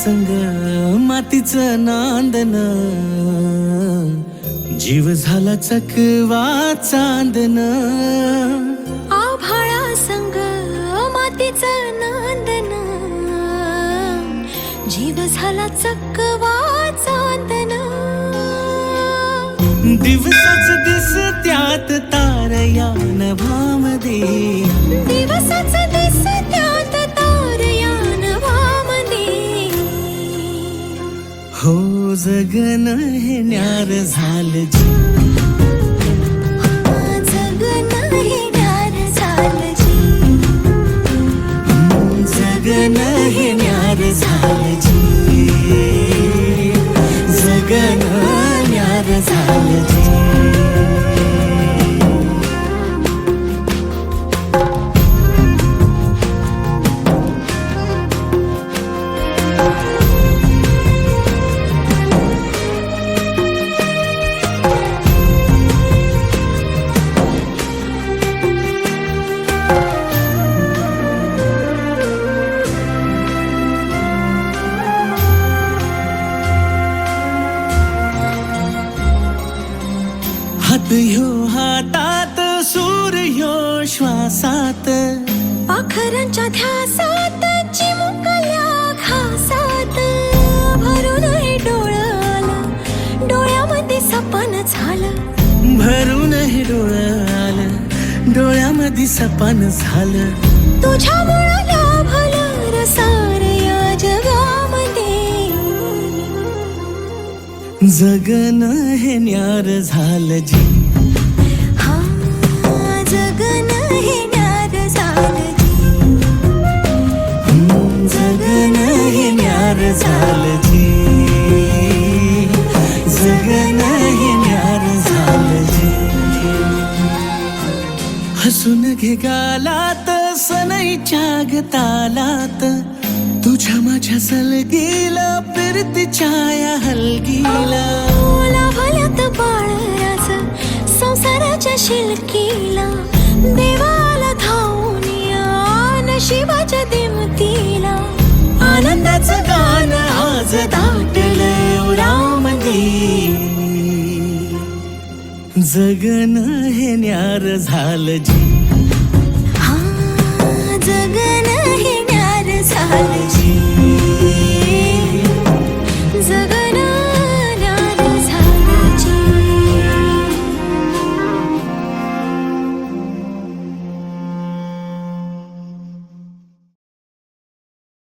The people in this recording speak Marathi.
संग मातीचं नांदन, जीव झाला चकवा चांदन. आभाळा संग मातीचं नांदन, जीव झाला चकवा चांदन. दिवसाच दिस त्यात तार या नभामध्ये, दिवसाच दिस त्यात तार या नभामध्ये. हो जगन हे न्यार झालं जी, जगन हे न्यार झालं जी. जगन हे न्यार झालं जी, जगन न्यार झालं जी. हात ह्यो हातात, सूर ह्यो श्वासात, पाखरांच्या ध्यासात, चिमुकल्या घासात. भरून हे डोळं आलं, डोळ्यामध्ये सपन झालं. भरून हे डोळं आलं, डोळ्यामध्ये सपन झालं. तुझ्यामुळं लाभलं रसार या जगामध्ये. जगन हे न्यार झालं जी, हा जगन हे न्यार झालं जी. जगन हे न्यार झालं जी, जगन हे न्यार झालं जी. हसून घे गालात, सनईच्या गतालात, तुझ्या माझ्या सलगीला, फिरतीच्या या हलगीला. लाभल्यात बाळराज संसाराच्या शिलकीला. देवाला धावून या नशिबाच्या दिमतीला. आनंदाचं गाणं आज दाटलं उरामध्ये. जगन हे न्यार झालं जी, हा जगन हे न्यार झालं जी.